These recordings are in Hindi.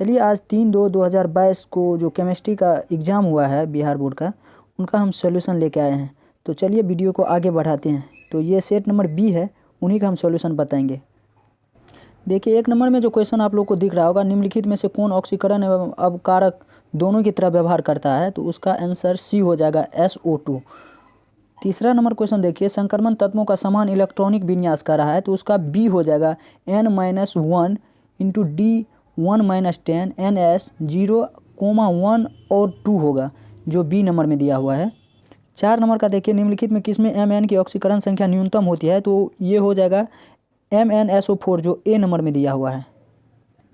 चलिए आज 3/2/2022 को जो केमिस्ट्री का एग्ज़ाम हुआ है बिहार बोर्ड का, उनका हम सॉल्यूशन लेके आए हैं। तो चलिए वीडियो को आगे बढ़ाते हैं। तो ये सेट नंबर बी है, उन्हीं का हम सॉल्यूशन बताएंगे। देखिए 1 नंबर में जो क्वेश्चन आप लोग को दिख रहा होगा, निम्नलिखित में से कौन ऑक्सीकरण एवं अपकारक दोनों की तरह व्यवहार करता है, तो उसका आंसर सी हो जाएगा SO2। तीसरा नंबर क्वेश्चन देखिए, संक्रमण तत्वों का समान इलेक्ट्रॉनिक विन्यास कर रहा है, तो उसका बी हो जाएगा N-1 इंटू D1-10 NS 0,1 और 2 होगा, जो बी नंबर में दिया हुआ है। 4 नंबर का देखिए, निम्नलिखित में किसमें Mn की ऑक्सीकरण संख्या न्यूनतम होती है, तो ये हो जाएगा MnSO4, जो ए नंबर में दिया हुआ है।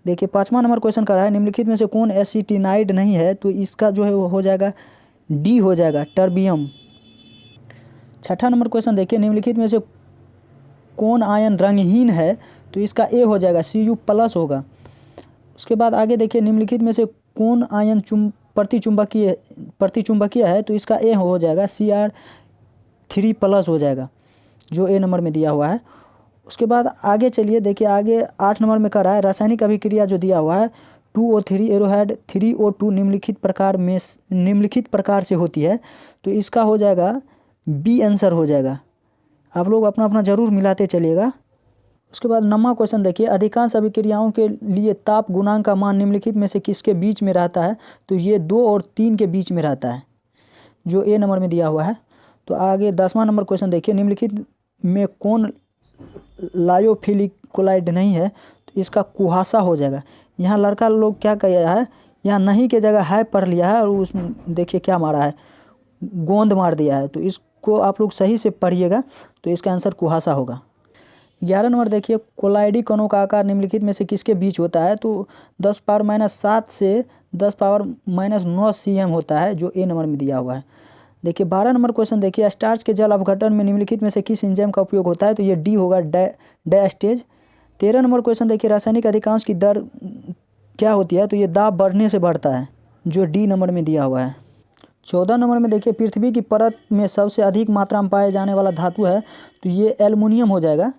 देखिए 5वां नंबर क्वेश्चन कर रहा है, निम्नलिखित में से कौन एसिटिनाइड नहीं है, तो इसका जो है वो हो जाएगा डी हो जाएगा टर्बियम। 6ठा नंबर क्वेश्चन देखिए, निम्नलिखित में से कौन आयन रंगहीन है, तो इसका ए हो जाएगा Cu+ होगा। उसके बाद आगे देखिए, निम्नलिखित में से कौन आयन प्रतिचुंबकीय है, तो इसका ए हो जाएगा Cr3+ हो जाएगा, जो ए नंबर में दिया हुआ है। उसके बाद आगे चलिए देखिए, आगे 8 नंबर में कर रहा है, रासायनिक अभिक्रिया जो दिया हुआ है 2O3 एरोहाइड 3O2 निम्नलिखित प्रकार से होती है, तो इसका हो जाएगा बी आंसर हो जाएगा। आप लोग अपना अपना ज़रूर मिलाते चलिएगा। उसके बाद 9वां क्वेश्चन देखिए, अधिकांश अभिक्रियाओं के लिए ताप गुणांक का मान निम्नलिखित में से किसके बीच में रहता है, तो ये 2 और 3 के बीच में रहता है, जो ए नंबर में दिया हुआ है। तो आगे 10वां नंबर क्वेश्चन देखिए, निम्नलिखित में कौन लायोफिलिक कोलाइड नहीं है, तो इसका कुहासा हो जाएगा। यहाँ लड़का लोग क्या किया है, यहाँ नहीं के जगह है पढ़ लिया है और उसमें देखिए क्या मारा है, गोंद मार दिया है। तो इसको आप लोग सही से पढ़िएगा, तो इसका आंसर कुहासा होगा। 11 नंबर देखिए, कोलाइडी कणों का आकार निम्नलिखित में से किसके बीच होता है, तो 10⁻⁷ से 10⁻⁹ cm होता है, जो ए नंबर में दिया हुआ है। देखिए 12 नंबर क्वेश्चन देखिए, स्टार्च के जल अपघटन में निम्नलिखित में से किस एंजाइम का उपयोग होता है, तो ये डी होगा डायस्टेज। 13 नंबर क्वेश्चन देखिए, रासायनिक अधिकांश की दर क्या होती है, तो ये दाब बढ़ने से बढ़ता है, जो डी नंबर में दिया हुआ है। 14 नंबर में देखिए, पृथ्वी की परत में सबसे अधिक मात्रा में पाए जाने वाला धातु है, तो ये एल्युमिनियम हो जाएगा।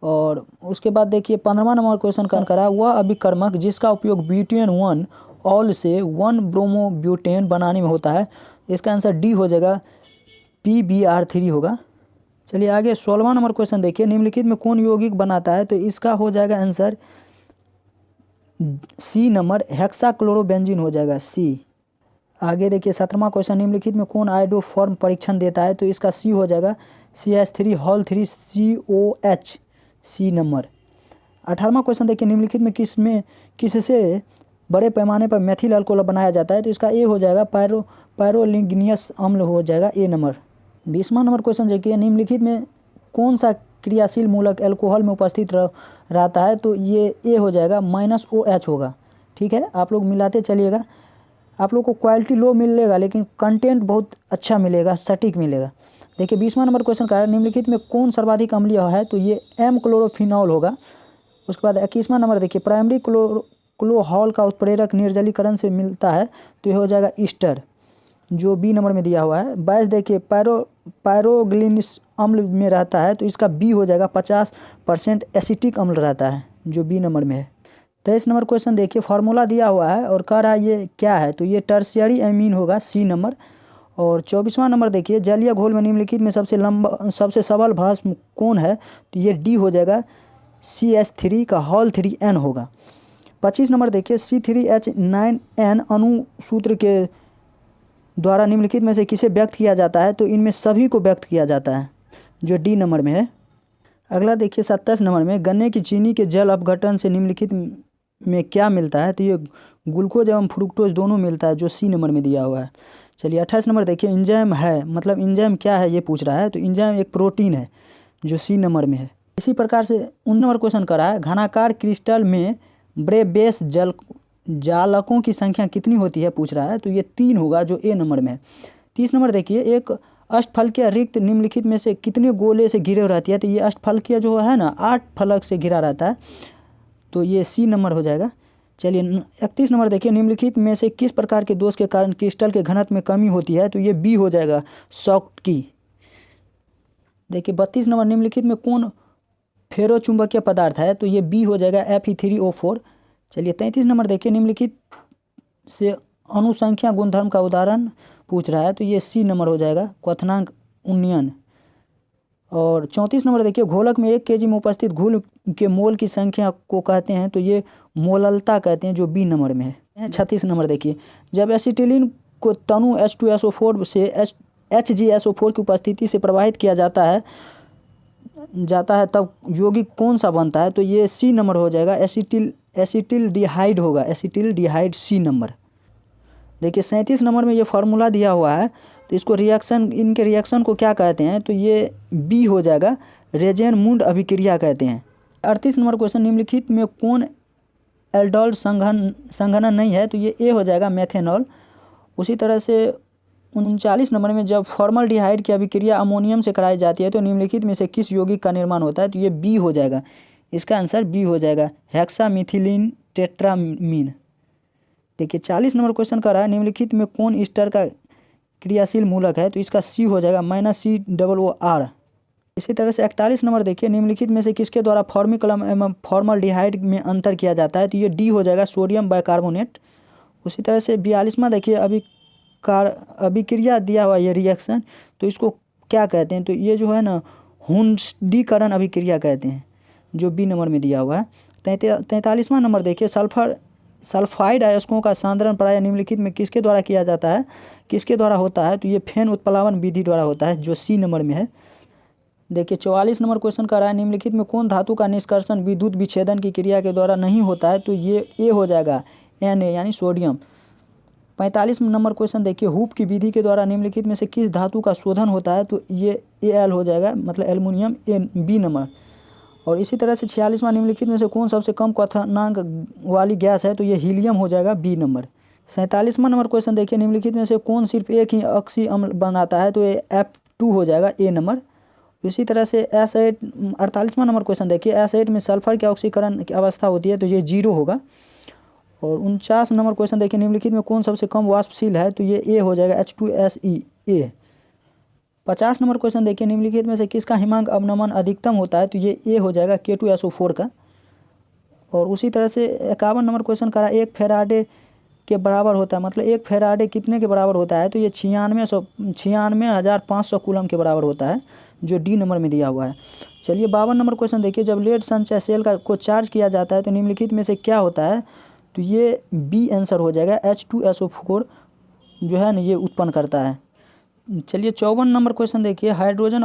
और उसके बाद देखिए 15वां नंबर क्वेश्चन करा, वह अभिकर्मक जिसका उपयोग ब्यूटेन 1 ऑल से 1 ब्रोमोब्यूटेन बनाने में होता है, इसका आंसर डी हो जाएगा PbR3 होगा। चलिए आगे 16वां नंबर क्वेश्चन देखिए, निम्नलिखित में कौन यौगिक बनाता है, तो इसका हो जाएगा आंसर सी नंबर हेक्साक्लोरोबेंजीन हो जाएगा सी। आगे देखिए 17वां क्वेश्चन, निम्नलिखित में कौन आयोडोफॉर्म परीक्षण देता है, तो इसका सी हो जाएगा CH3 COH सी नंबर। 18वां क्वेश्चन देखिए, निम्नलिखित में किससे बड़े पैमाने पर मेथिल अल्कोहल बनाया जाता है, तो इसका ए हो जाएगा पायरोलिग्नियस अम्ल हो जाएगा ए नंबर। 20वां नंबर क्वेश्चन देखिए, निम्नलिखित में कौन सा क्रियाशील मूलक अल्कोहल में उपस्थित रहता है, तो ये ए हो जाएगा -OH होगा। ठीक है, आप लोग मिलाते चलिएगा। आप लोग को क्वालिटी लो मिलेगा, लेकिन कंटेंट बहुत अच्छा मिलेगा, सटीक मिलेगा। देखिए 20वां नंबर क्वेश्चन का है, निम्नलिखित में कौन सर्वाधिक अम्लीय है, तो ये M क्लोरोफिनॉल होगा। उसके बाद 21वां नंबर देखिए, प्राइमरी क्लोरोहॉल का उत्प्रेरक निर्जलीकरण से मिलता है, तो ये हो जाएगा ईस्टर, जो बी नंबर में दिया हुआ है। 22 देखिए, पायरोग्लिनिस अम्ल में रहता है, तो इसका बी हो जाएगा 50% एसिटिक अम्ल रहता है, जो बी नंबर में है। 23 नंबर क्वेश्चन देखिए, फार्मूला दिया हुआ है और कह रहा है ये क्या है, तो ये टर्शियरी एमीन होगा सी नंबर। और 24वां नंबर देखिए, जलीय घोल में निम्नलिखित में सबसे सबल भस्म कौन है, तो ये डी हो जाएगा CH3 का होल 3N होगा। 25 नंबर देखिए, C3H9N अणुसूत्र के द्वारा निम्नलिखित में से किसे व्यक्त किया जाता है, तो इनमें सभी को व्यक्त किया जाता है, जो डी नंबर में है। अगला देखिए 27 नंबर में, गन्ने की चीनी के जल अपघटन से निम्नलिखित में क्या मिलता है, तो ये ग्लूकोज एवं फ्रुक्टोज दोनों मिलता है, जो सी नंबर में दिया हुआ है। चलिए 28 नंबर देखिए, इंजाइम है, मतलब इंजाइम क्या है ये पूछ रहा है, तो इंजाइम एक प्रोटीन है, जो सी नंबर में है। इसी प्रकार से 19 नंबर क्वेश्चन करा है, घनाकार क्रिस्टल में ब्रेबेस जालकों की संख्या कितनी होती है पूछ रहा है, तो ये 3 होगा, जो ए नंबर में है। 30 नंबर देखिए, एक अष्टफलकीय रिक्त निम्नलिखित में से कितने गोले से घिरे रहती है, तो ये अष्टफलकीय जो है ना 8 फलक से घिरा रहता है, तो ये सी नंबर हो जाएगा। चलिए 31 नंबर देखिए, निम्नलिखित में से किस प्रकार के दोष के कारण क्रिस्टल के घनत्व में कमी होती है, तो ये बी हो जाएगा शॉक्टी। देखिए 32 नंबर, निम्नलिखित में कौन फेरोचुंबकीय पदार्थ है, तो ये बी हो जाएगा Fe3O4। चलिए 33 नंबर देखिए, निम्नलिखित से अनुसंख्या गुणधर्म का उदाहरण पूछ रहा है, तो ये सी नंबर हो जाएगा, क्वथनांक उन्नयन। और 34 नंबर देखिए, घोलक में 1 kg में उपस्थित घुल के मोल की संख्या को कहते हैं, तो ये मोललता कहते हैं, जो बी नंबर में है। 36 नंबर देखिए, जब एसिटिलीन को तनु H2SO4 से HgSO4 की उपस्थिति से प्रवाहित किया जाता है तब यौगिक कौन सा बनता है, तो ये सी नंबर हो जाएगा, एसिटिल्डिहाइड होगा, एसिटिल्डिहाइड सी नंबर। देखिए 37 नंबर में ये फार्मूला दिया हुआ है, तो इसको इनके रिएक्शन को क्या कहते हैं, तो ये बी हो जाएगा, रेजेनमुंड अभिक्रिया कहते हैं। 38 नंबर क्वेश्चन, निम्नलिखित में कौन एल्डोल संघनन नहीं है, तो ये ए हो जाएगा, मेथेनॉल। उसी तरह से 39 नंबर में जब फॉर्मल्डिहाइड की अभिक्रिया अमोनियम से कराई जाती है तो निम्नलिखित में से किस यौगिक का निर्माण होता है, तो ये बी हो जाएगा, इसका आंसर बी हो जाएगा, हेक्सामिथिलीन टेट्रामीन। देखिए 40 नंबर क्वेश्चन कर रहा है, निम्नलिखित में कौन ईस्टर का क्रियाशील मूलक है, तो इसका सी हो जाएगा, -COOR। इसी तरह से 41 नंबर देखिए, निम्नलिखित में से किसके द्वारा फॉर्मिकलम एवं फॉर्मल्डिहाइड में अंतर किया जाता है, तो ये डी हो जाएगा, सोडियम बाइकार्बोनेट। उसी तरह से 42वां देखिए, अभिक्रिया दिया हुआ ये रिएक्शन, तो इसको क्या कहते हैं, तो ये जो है ना हुंडीकरण अभिक्रिया कहते हैं, जो बी नंबर में दिया हुआ है। 43वां नंबर देखिए, सल्फाइड अयस्कों का सांद्रण प्रायः निम्नलिखित में किसके द्वारा किया जाता है, किसके द्वारा होता है, तो ये फेन उत्प्लावन विधि द्वारा होता है, जो सी नंबर में है। देखिए 44 नंबर क्वेश्चन कर रहा है, निम्नलिखित में कौन धातु का निष्कर्षण विद्युत विच्छेदन की क्रिया के द्वारा नहीं होता है, तो ये ए हो जाएगा, Na यानी सोडियम। 45 नंबर क्वेश्चन देखिए, हुप की विधि के द्वारा निम्नलिखित में से किस धातु का शोधन होता है, तो ये Al हो जाएगा, मतलब एल्युमिनियम, बी नंबर। और इसी तरह से 46वां, निम्नलिखित में से कौन सबसे कम क्वथनांक वाली गैस है, तो ये हीलियम हो जाएगा, बी नंबर। 47वां नंबर क्वेश्चन देखिए, निम्नलिखित में से कौन सिर्फ एक ही ऑक्सी अम्ल बनाता है, तो ये F2 हो जाएगा, ए नंबर। इसी तरह से S8 48वां नंबर क्वेश्चन देखिए, S8 में सल्फर की ऑक्सीकरण की अवस्था होती है, तो ये 0 होगा। और 49 नंबर क्वेश्चन देखिए, निम्नलिखित में कौन सबसे कम वाष्पशील है, तो ये ए हो जाएगा, H2SE ए। 50 नंबर क्वेश्चन देखिए, निम्नलिखित में से किसका हिमांक अवनमन अधिकतम होता है, तो ये ए हो जाएगा, K2SO4 का। और उसी तरह से 51 नंबर क्वेश्चन करा, 1 फेराडे के बराबर होता है, मतलब 1 फेराडे कितने के बराबर होता है, तो ये 96,500 कूलम के बराबर होता है, जो डी नंबर में दिया हुआ है। चलिए 52 नंबर क्वेश्चन देखिए, जब लेड संचय सेल को चार्ज किया जाता है तो निम्नलिखित में से क्या होता है, तो ये बी आंसर हो जाएगा, H2SO4 जो है ना ये उत्पन्न करता है। चलिए 54 नंबर क्वेश्चन देखिए, हाइड्रोजन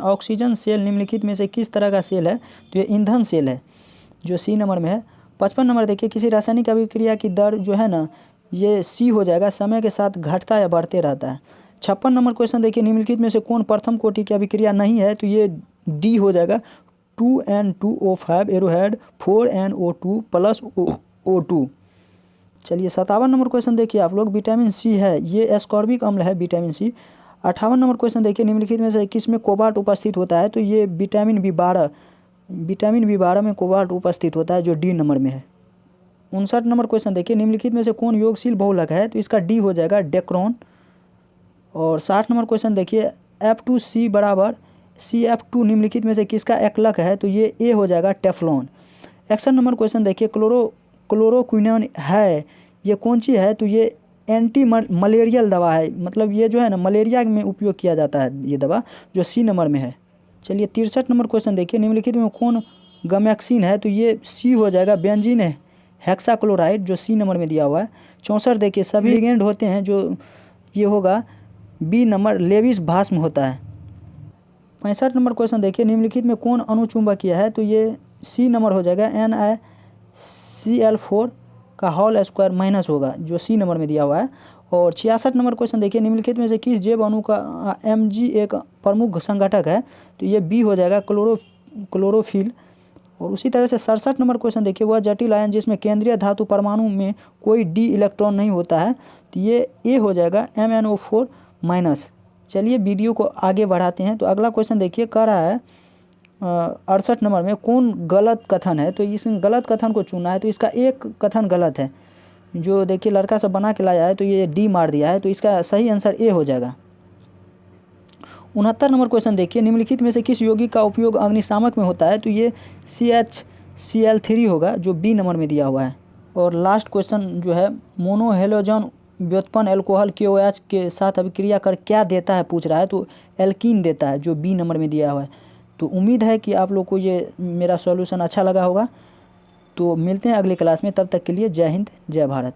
ऑक्सीजन सेल निम्नलिखित में से किस तरह का सेल है, तो ये ईंधन सेल है, जो सी नंबर में है। 55 नंबर देखिए, किसी रासायनिक अभिक्रिया की दर जो है ना ये सी हो जाएगा, समय के साथ घटता या बढ़ते रहता है। 56 नंबर क्वेश्चन देखिए, निम्नलिखित में से कौन प्रथम कोटि की अभिक्रिया नहीं है, तो ये डी हो जाएगा, 2N2O5 arrowhead 4NO2 plus O2। चलिए 57 नंबर क्वेश्चन देखिए आप लोग, विटामिन सी है, ये एस्कॉर्बिक अम्ल है, विटामिन सी। 58 नंबर क्वेश्चन देखिए, निम्नलिखित में से किस में कोबाल्ट उपस्थित होता है, तो ये विटामिन B12 में कोबाल्ट उपस्थित होता है, जो डी नंबर में है। 59 नंबर क्वेश्चन देखिए, निम्नलिखित में से कौन योगशील बहुलक है, तो इसका डी हो जाएगा, डेक्रोन। और 60 नंबर क्वेश्चन देखिए, F2C बराबर CF2 निम्नलिखित में से किसका एकलक है, तो ये ए हो जाएगा, टेफ्लॉन। 61 नंबर क्वेश्चन देखिए, क्लोरोक्विनोन है, ये कौन सी है, तो ये एंटी मलेरियल दवा है, मतलब ये जो है ना मलेरिया में उपयोग किया जाता है ये दवा, जो सी नंबर में है। चलिए 63 नंबर क्वेश्चन देखिए, निम्नलिखित में कौन गैमेक्सिन है, तो ये सी हो जाएगा, बेंजीन है, हेक्साक्लोराइड, जो सी नंबर में दिया हुआ है। 64 देखिए, सभी लिगेंड होते हैं, जो ये होगा बी नंबर, लेविस भास्म होता है। 65 नंबर क्वेश्चन देखिए, निम्नलिखित में कौन अणुचुंबकीय है, तो ये सी नंबर हो जाएगा, NaCl4 का होल स्क्वायर माइनस होगा, जो सी नंबर में दिया हुआ है। और 66 नंबर क्वेश्चन देखिए, निम्नलिखित में से किस जैव अणु का Mg एक प्रमुख संघटक है, तो ये बी हो जाएगा, क्लोरोफिल। और उसी तरह से 67 नंबर क्वेश्चन देखिए, वह जटिल आयन जिसमें केंद्रीय धातु परमाणु में कोई डी इलेक्ट्रॉन नहीं होता है, तो ये ए हो जाएगा, MnO4 माइनस। चलिए वीडियो को आगे बढ़ाते हैं। तो अगला क्वेश्चन देखिए, कह रहा है 68 नंबर में कौन गलत कथन है, तो इस गलत कथन को चुनना है, तो इसका एक कथन गलत है, जो देखिए लड़का सब बना के लाया है, तो ये डी मार दिया है, तो इसका सही आंसर ए हो जाएगा। 69 नंबर क्वेश्चन देखिए, निम्नलिखित में से किस यौगिक का उपयोग अग्निशामक में होता है, तो ये CH Cl3 होगा जो बी नंबर में दिया हुआ है। और लास्ट क्वेश्चन जो है मोनोहेलोजन व्युत्पन्न एल्कोहल KOH के साथ अभिक्रिया कर क्या देता है पूछ रहा है, तो एल्कीन देता है जो बी नंबर में दिया हुआ है। तो उम्मीद है कि आप लोग को ये मेरा सॉल्यूशन अच्छा लगा होगा। तो मिलते हैं अगली क्लास में, तब तक के लिए जय हिंद जय भारत।